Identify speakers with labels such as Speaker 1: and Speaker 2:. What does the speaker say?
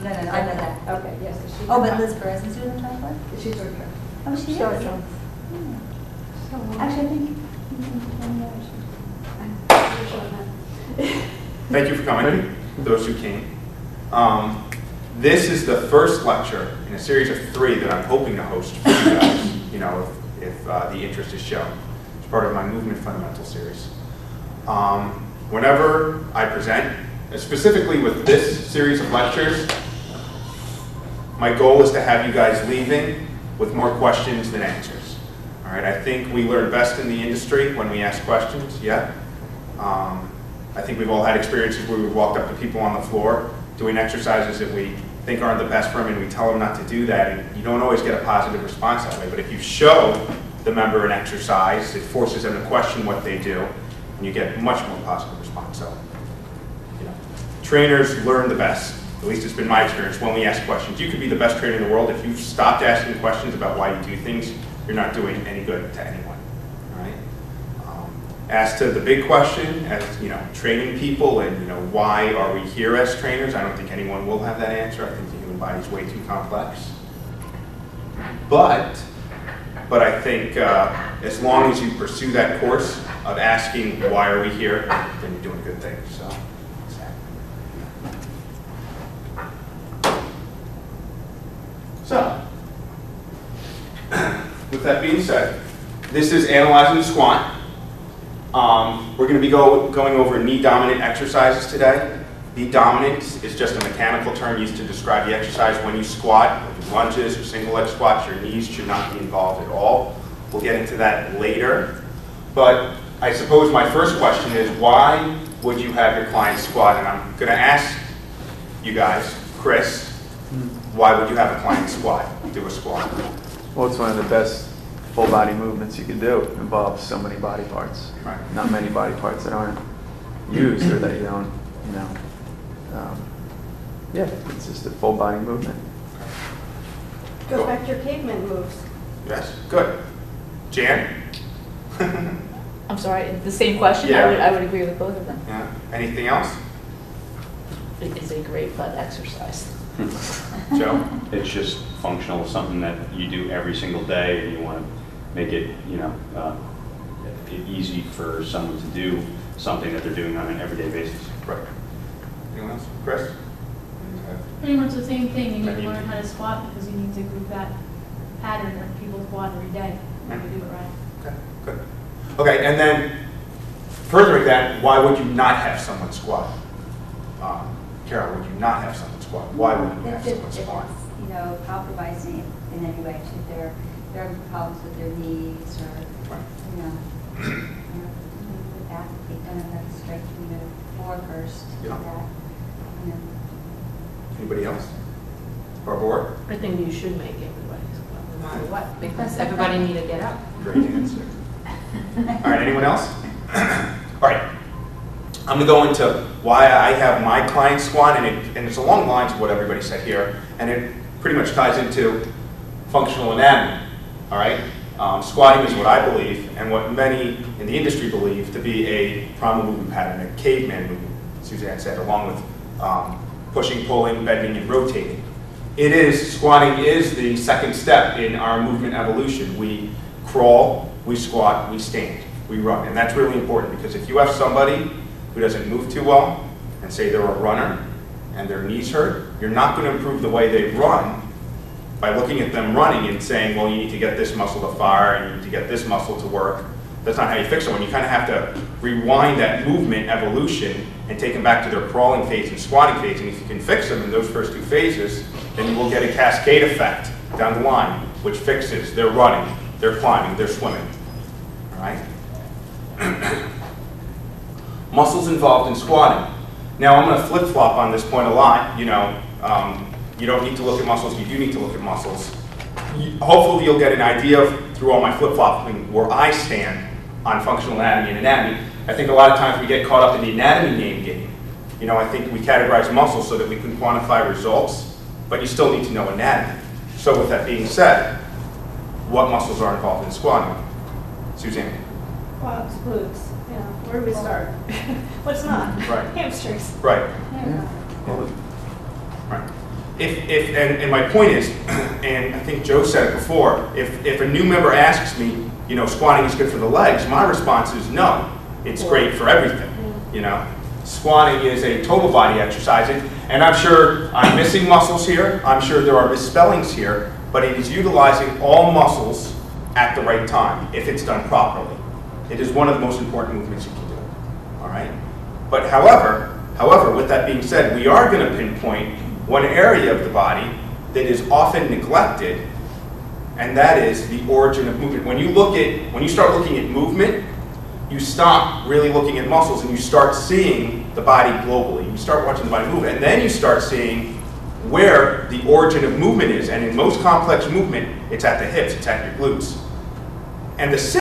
Speaker 1: No, I know that.
Speaker 2: Okay, yes. So she
Speaker 1: Oh, but Liz Perez is doing the triathlon?
Speaker 2: She's doing her.
Speaker 1: Oh, she is?
Speaker 2: So drunk.
Speaker 1: Actually, I think.
Speaker 3: Thank you for coming, those who came. This is the first lecture in a series of 3 that I'm hoping to host for you guys, you know, if the interest is shown. It's part of my Movement Fundamental series. Whenever I present, specifically with this series of lectures, my goal is to have you guys leaving with more questions than answers. All right, I think we learn best in the industry when we ask questions, yeah? I think we've all had experiences where we've walked up to people on the floor doing exercises that we think aren't the best for them, and we tell them not to do that, and you don't always get a positive response that way. But if you show the member an exercise, it forces them to question what they do, and you get much more positive response. So, you know, trainers learn the best. At least it's been my experience when we ask questions. You could be the best trainer in the world. If you've stopped asking questions about why you do things, you're not doing any good to anyone. All right? As to the big question, as you know, training people and you know, why are we here as trainers? I don't think anyone will have that answer. I think the human body is way too complex. But I think as long as you pursue that course of asking why are we here, then you're doing good things. So, with that being said, this is analyzing the squat. We're going to be going over knee dominant exercises today. Knee dominant is just a mechanical term used to describe the exercise when you squat, whether lunges or single leg squats. Your knees should not be involved at all. We'll get into that later. But I suppose my first question is, why would you have your client squat? And I'm going to ask you guys, Chris, why would you have a client squat, do a squat?
Speaker 4: Well, it's one of the best full body movements you can do. It involves so many body parts.
Speaker 3: Right.
Speaker 4: Not many body parts that aren't used or that you don't, you know. Yeah, it's just a full body movement.
Speaker 2: Goes back to your caveman moves.
Speaker 3: Yes, good. Jan?
Speaker 5: I'm sorry, the same question?
Speaker 3: Yeah.
Speaker 5: I would agree with both of them.
Speaker 3: Yeah. Anything else?
Speaker 5: It is a great butt exercise.
Speaker 3: Joe?
Speaker 6: It's just functional, something that you do every single day, and you want to make it, you know, easy for someone to do something that they're doing on an everyday basis.
Speaker 3: Right. Anyone else? Chris?
Speaker 7: Pretty much the same thing. You need to learn how to squat because you need to group that pattern of people squat every day. You need to do it right.
Speaker 3: Okay, good. Okay, and then furthering that, why would you not have someone squat? Carol, would you not have someone squat? Why would you have someone squat?
Speaker 1: If it's, you know, compromising in any way, if there are problems with their knees or,
Speaker 3: Right.
Speaker 1: you know, the back, they don't have enough strength in the floor first.
Speaker 3: Yeah.
Speaker 1: That, you know.
Speaker 3: Anybody else? Our board?
Speaker 5: I think you should make everybody squat, no matter what, because
Speaker 1: That's
Speaker 5: everybody need to get up.
Speaker 3: Great answer. All right, anyone else? All right. I'm going to go into why I have my client squat, and it's along the lines of what everybody said here, and it pretty much ties into functional anatomy. All right? Squatting is what I believe, and what many in the industry believe to be a primal movement pattern, a caveman movement, Suzanne said, along with pushing, pulling, bending, and rotating. Squatting is the second step in our movement evolution. We crawl, we squat, we stand, we run, and that's really important because if you have somebody who doesn't move too well, and say they're a runner, and their knees hurt, you're not going to improve the way they run by looking at them running and saying, well, you need to get this muscle to fire, and you need to get this muscle to work. That's not how you fix someone. You kind of have to rewind that movement evolution and take them back to their crawling phase and squatting phase, and if you can fix them in those first 2 phases, then you will get a cascade effect down the line, which fixes their running, their climbing, their swimming. All right? Muscles involved in squatting. Now, I'm going to flip-flop on this point a lot. You know, you don't need to look at muscles. You do need to look at muscles. Hopefully, you'll get an idea through all my flip-flopping where I stand on functional anatomy and anatomy. I think a lot of times we get caught up in the anatomy name game. You know, I think we categorize muscles so that we can quantify results, but you still need to know anatomy. So with that being said, what muscles are involved in squatting? Suzanne?
Speaker 2: Quads, glutes. Yeah. Where do we start? What's not?
Speaker 3: Right.
Speaker 2: Hamstrings.
Speaker 3: Right.
Speaker 2: Yeah.
Speaker 3: Right. and my point is, and I think Joe said it before, if a new member asks me, you know, squatting is good for the legs, my response is no, it's great for everything, you know. Squatting is a total body exercise, and I'm sure I'm missing muscles here, I'm sure there are misspellings here, but it is utilizing all muscles at the right time, if it's done properly. It is one of the most important movements you can do, all right? But however, with that being said, we are going to pinpoint one area of the body that is often neglected, and that is the origin of movement. When you start looking at movement, you stop really looking at muscles and you start seeing the body globally. You start watching the body move, and then you start seeing where the origin of movement is. And in most complex movement, it's at the hips, it's at your glutes. And the